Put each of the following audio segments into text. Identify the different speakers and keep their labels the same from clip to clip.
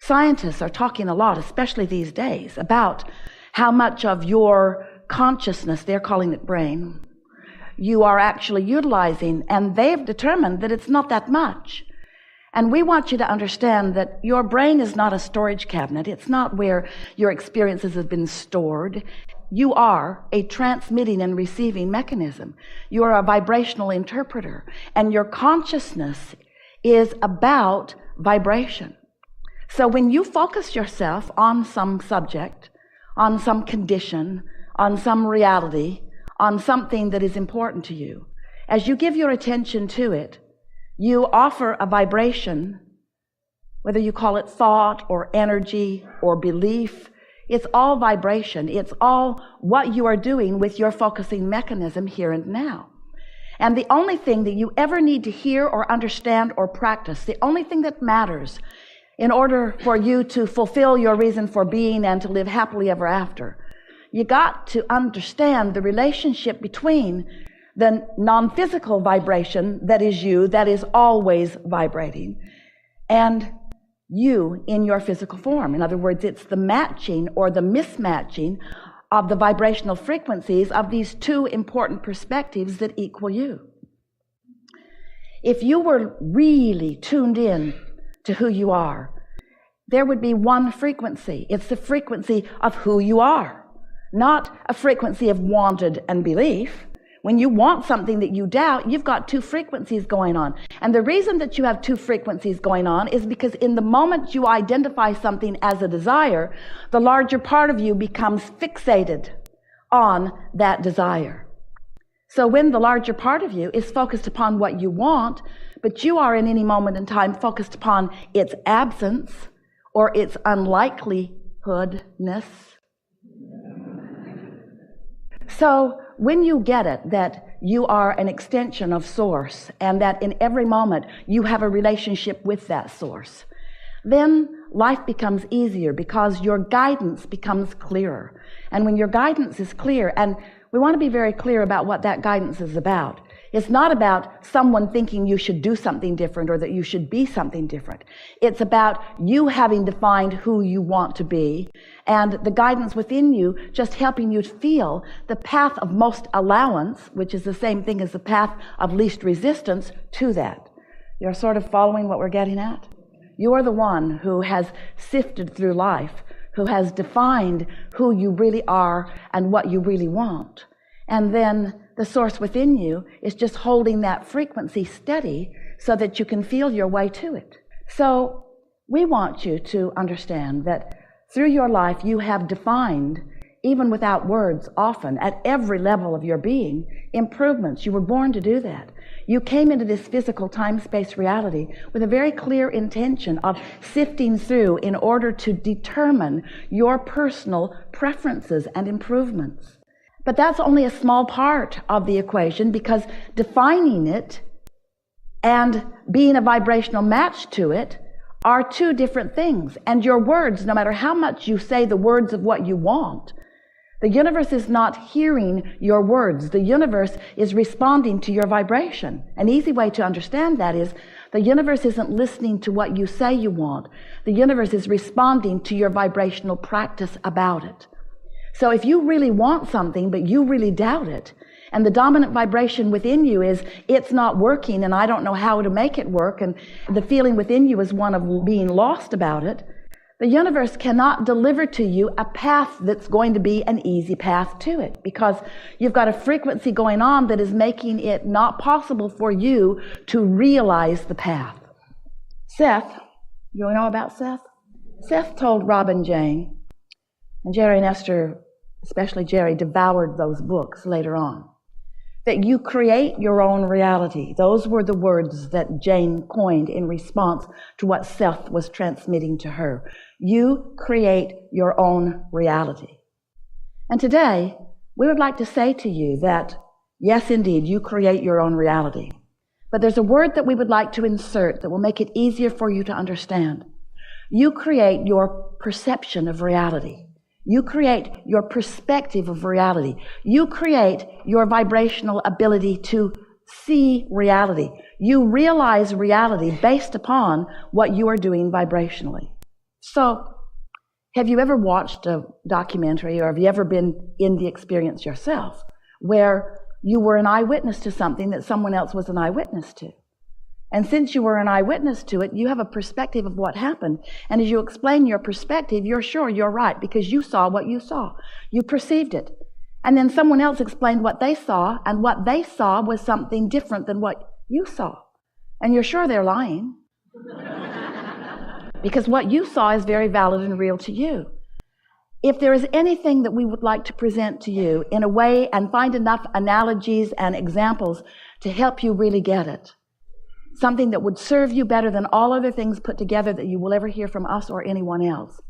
Speaker 1: Scientists are talking a lot, especially these days, about how much of your consciousness, they're calling it brain, you are actually utilizing, and they've determined that it's not that much. And we want you to understand that your brain is not a storage cabinet. It's not where your experiences have been stored. You are a transmitting and receiving mechanism. You are a vibrational interpreter, and your consciousness is about vibration. So when you focus yourself on some subject, on some condition, on some reality, on something that is important to you, as you give your attention to it, you offer a vibration, whether you call it thought or energy or belief. It's all vibration. It's all what you are doing with your focusing mechanism here and now. And the only thing that you ever need to hear or understand or practice, the only thing that matters in order for you to fulfill your reason for being and to live happily ever after, you got to understand the relationship between the non-physical vibration that is you, that is always vibrating, and you in your physical form. In other words, it's the matching or the mismatching of the vibrational frequencies of these two important perspectives that equal you. If you were really tuned in to who you are, there would be one frequency. It's the frequency of who you are, not a frequency of wanted and belief. When you want something that you doubt, you've got two frequencies going on. And the reason that you have two frequencies going on is because in the moment you identify something as a desire, the larger part of you becomes fixated on that desire. So when the larger part of you is focused upon what you want, but you are in any moment in time focused upon its absence or its unlikelihoodness. So when you get it, that you are an extension of Source and that in every moment you have a relationship with that Source, then life becomes easier because your guidance becomes clearer. And when your guidance is clear, and we want to be very clear about what that guidance is about. It's not about someone thinking you should do something different or that you should be something different. It's about you having defined who you want to be and the guidance within you just helping you feel the path of most allowance, which is the same thing as the path of least resistance to that. You're sort of following what we're getting at? You are the one who has sifted through life, who has defined who you really are and what you really want. And then the Source within you is just holding that frequency steady so that you can feel your way to it. So we want you to understand that through your life you have defined, even without words often, at every level of your being, improvements. You were born to do that. You came into this physical time-space reality with a very clear intention of sifting through in order to determine your personal preferences and improvements. But that's only a small part of the equation, because defining it and being a vibrational match to it are two different things. And your words, no matter how much you say the words of what you want, the universe is not hearing your words. The universe is responding to your vibration. An easy way to understand that is the universe isn't listening to what you say you want. The universe is responding to your vibrational practice about it. So if you really want something, but you really doubt it, and the dominant vibration within you is, it's not working and I don't know how to make it work, and the feeling within you is one of being lost about it, the universe cannot deliver to you a path that's going to be an easy path to it, because you've got a frequency going on that is making it not possible for you to realize the path. Seth, you know about Seth? Seth told Rob and Jane, and Jerry and Esther, especially Jerry, devoured those books later on, that you create your own reality. Those were the words that Jane coined in response to what Seth was transmitting to her. You create your own reality. And today, we would like to say to you that, yes, indeed, you create your own reality. But there's a word that we would like to insert that will make it easier for you to understand. You create your perception of reality. You create your perspective of reality. You create your vibrational ability to see reality. You realize reality based upon what you are doing vibrationally. So, have you ever watched a documentary, or have you ever been in the experience yourself where you were an eyewitness to something that someone else was an eyewitness to? And since you were an eyewitness to it, you have a perspective of what happened. And as you explain your perspective, you're sure you're right because you saw what you saw. You perceived it. And then someone else explained what they saw, and what they saw was something different than what you saw. And you're sure they're lying. Because what you saw is very valid and real to you. If there is anything that we would like to present to you in a way and find enough analogies and examples to help you really get it, something that would serve you better than all other things put together that you will ever hear from us or anyone else,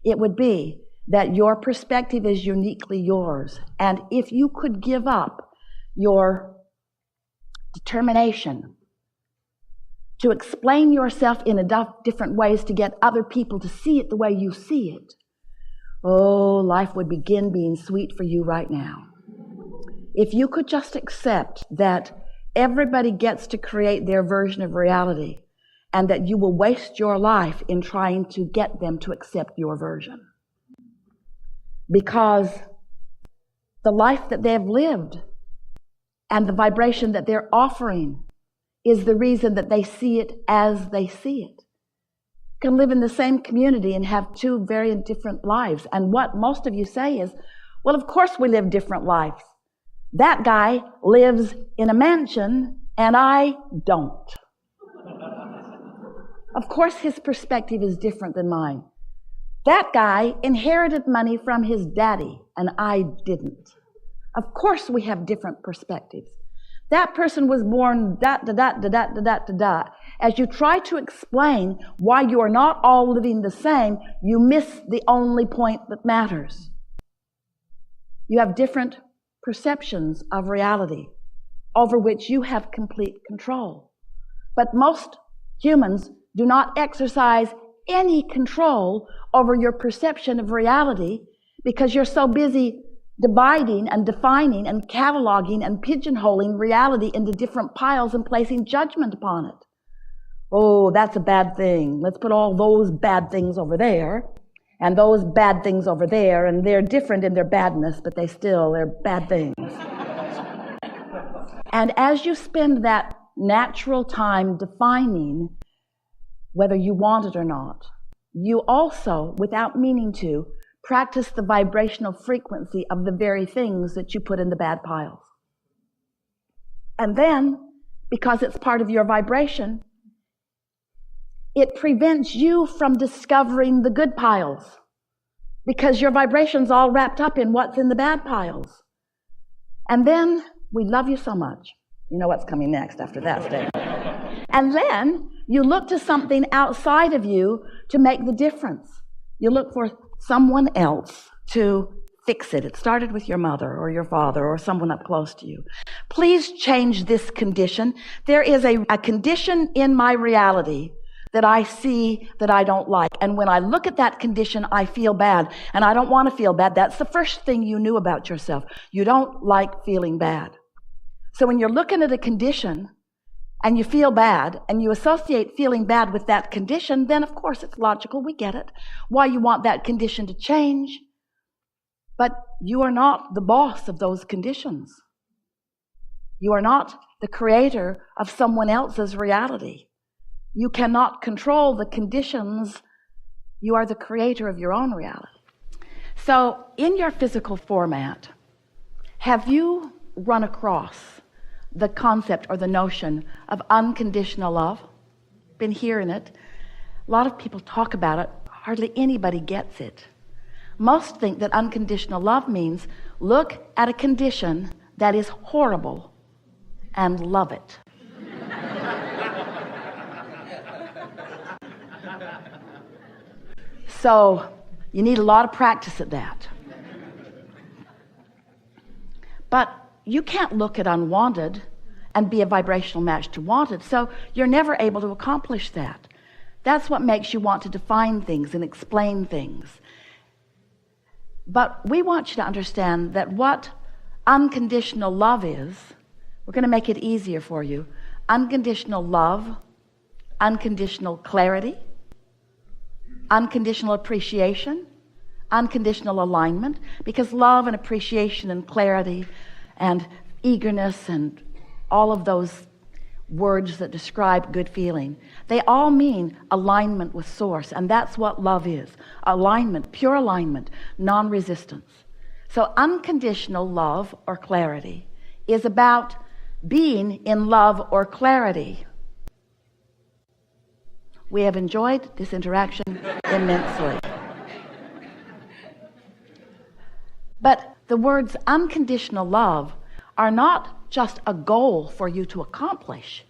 Speaker 1: it would be that your perspective is uniquely yours. And if you could give up your determination to explain yourself in enough different ways to get other people to see it the way you see it, oh, life would begin being sweet for you right now. If you could just accept that everybody gets to create their version of reality, and that you will waste your life in trying to get them to accept your version. Because the life that they've lived and the vibration that they're offering is the reason that they see it as they see it. You can live in the same community and have two very different lives. And what most of you say is, well, of course we live different lives. That guy lives in a mansion and I don't. Of course his perspective is different than mine. That guy inherited money from his daddy and I didn't. Of course we have different perspectives. That person was born da. As you try to explain why you are not all living the same, you miss the only point that matters. You have different perceptions of reality over which you have complete control. But most humans do not exercise any control over your perception of reality because you're so busy dividing and defining and cataloging and pigeonholing reality into different piles and placing judgment upon it. Oh, that's a bad thing. Let's put all those bad things over there and those bad things over there, and they're different in their badness, but they're bad things. And as you spend that natural time defining whether you want it or not, you also, without meaning to, practice the vibrational frequency of the very things that you put in the bad piles. And then, because it's part of your vibration, it prevents you from discovering the good piles because your vibration's all wrapped up in what's in the bad piles. And then, we love you so much. You know what's coming next after that statement. And then, you look to something outside of you to make the difference. You look for someone else to fix it. It started with your mother or your father or someone up close to you. Please change this condition. There is a condition in my reality that I see that I don't like. And when I look at that condition, I feel bad. And I don't want to feel bad. That's the first thing you knew about yourself. You don't like feeling bad. So when you're looking at a condition and you feel bad and you associate feeling bad with that condition, then of course it's logical. We get it. Why you want that condition to change. But you are not the boss of those conditions. You are not the creator of someone else's reality. You cannot control the conditions. You are the creator of your own reality. So in your physical format, have you run across the concept or the notion of unconditional love? Been hearing it. A lot of people talk about it. Hardly anybody gets it. Most think that unconditional love means look at a condition that is horrible and love it. So you need a lot of practice at that. But you can't look at unwanted and be a vibrational match to wanted, so you're never able to accomplish that. That's what makes you want to define things and explain things. But we want you to understand that what unconditional love is, we're going to make it easier for you. Unconditional love, unconditional clarity, unconditional appreciation, unconditional alignment, because love and appreciation and clarity and eagerness and all of those words that describe good feeling, they all mean alignment with source, and that's what love is. Alignment, pure alignment, non-resistance. So unconditional love or clarity is about being in love or clarity. We have enjoyed this interaction immensely. But the words unconditional love are not just a goal for you to accomplish.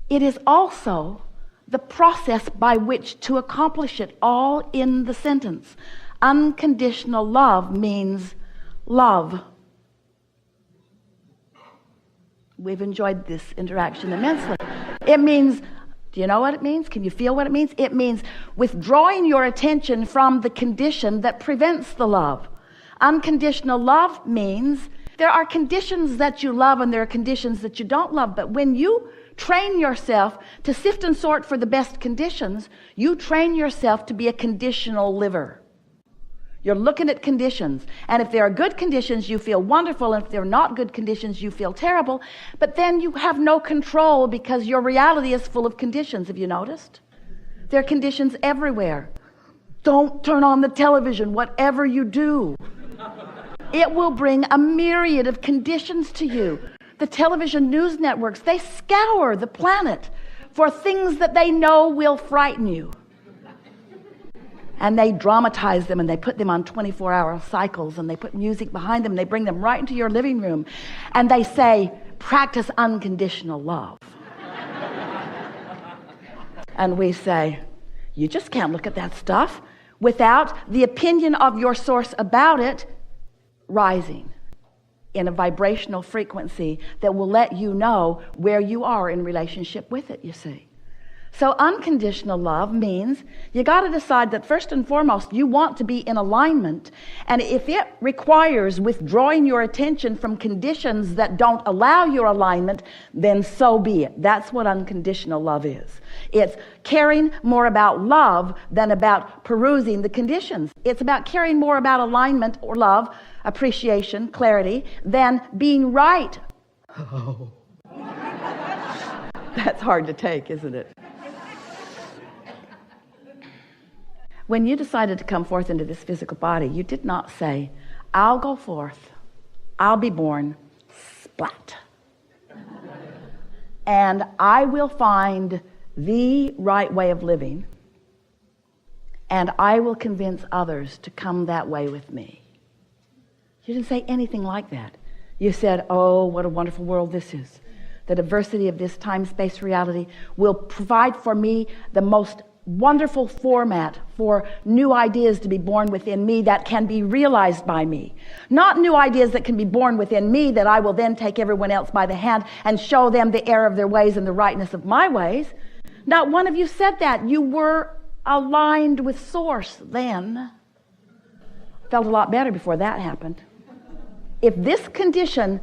Speaker 1: It is also the process by which to accomplish it, all in the sentence. Unconditional love means love. We've enjoyed this interaction immensely. It means, do you know what it means? Can you feel what it means? It means withdrawing your attention from the condition that prevents the love. Unconditional love means there are conditions that you love and there are conditions that you don't love, but when you train yourself to sift and sort for the best conditions, you train yourself to be a conditional liver. You're looking at conditions, and if there are good conditions, you feel wonderful, and if there are not good conditions, you feel terrible, but then you have no control because your reality is full of conditions. Have you noticed? There are conditions everywhere. Don't turn on the television, whatever you do. It will bring a myriad of conditions to you. The television news networks, they scour the planet for things that they know will frighten you. And they dramatize them and they put them on 24-hour cycles and they put music behind them and they bring them right into your living room and they say, practice unconditional love. And we say, you just can't look at that stuff without the opinion of your source about it rising in a vibrational frequency that will let you know where you are in relationship with it, you see. So unconditional love means you got to decide that first and foremost you want to be in alignment, and if it requires withdrawing your attention from conditions that don't allow your alignment, then so be it. That's what unconditional love is. It's caring more about love than about perusing the conditions. It's about caring more about alignment or love, appreciation, clarity, than being right. Oh. That's hard to take, isn't it? When you decided to come forth into this physical body, you did not say, I'll go forth, I'll be born, splat. And I will find the right way of living, and I will convince others to come that way with me. You didn't say anything like that. You said, oh, what a wonderful world this is. The diversity of this time-space reality will provide for me the most wonderful format for new ideas to be born within me that can be realized by me. Not new ideas that can be born within me that I will then take everyone else by the hand and show them the error of their ways and the rightness of my ways. Not one of you said that. You were aligned with source then. Felt a lot better before that happened. If this condition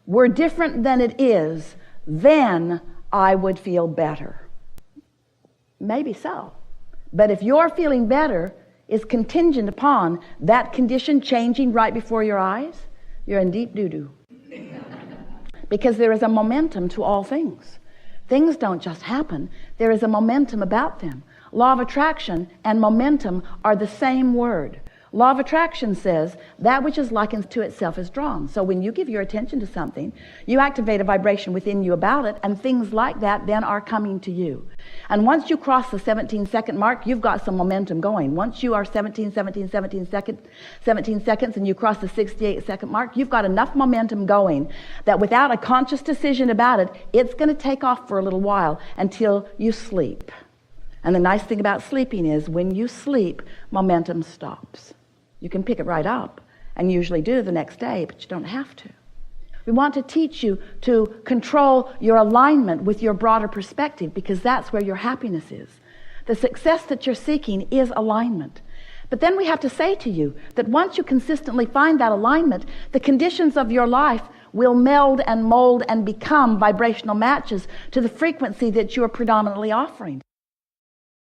Speaker 1: were different than it is, then I would feel better. Maybe so. But if your feeling better is contingent upon that condition changing right before your eyes, you're in deep doo-doo. Because there is a momentum to all things. Things don't just happen. There is a momentum about them. Law of attraction and momentum are the same word. Law of attraction says that which is likened to itself is drawn. So when you give your attention to something, you activate a vibration within you about it, and things like that then are coming to you. And once you cross the 17-second mark, you've got some momentum going. Once you are 17 seconds, and you cross the 68-second mark, you've got enough momentum going that without a conscious decision about it, it's going to take off for a little while until you sleep. And the nice thing about sleeping is when you sleep, momentum stops. You can pick it right up, and usually do the next day, but you don't have to. We want to teach you to control your alignment with your broader perspective, because that's where your happiness is. The success that you're seeking is alignment. But then we have to say to you that once you consistently find that alignment, the conditions of your life will meld and mold and become vibrational matches to the frequency that you are predominantly offering.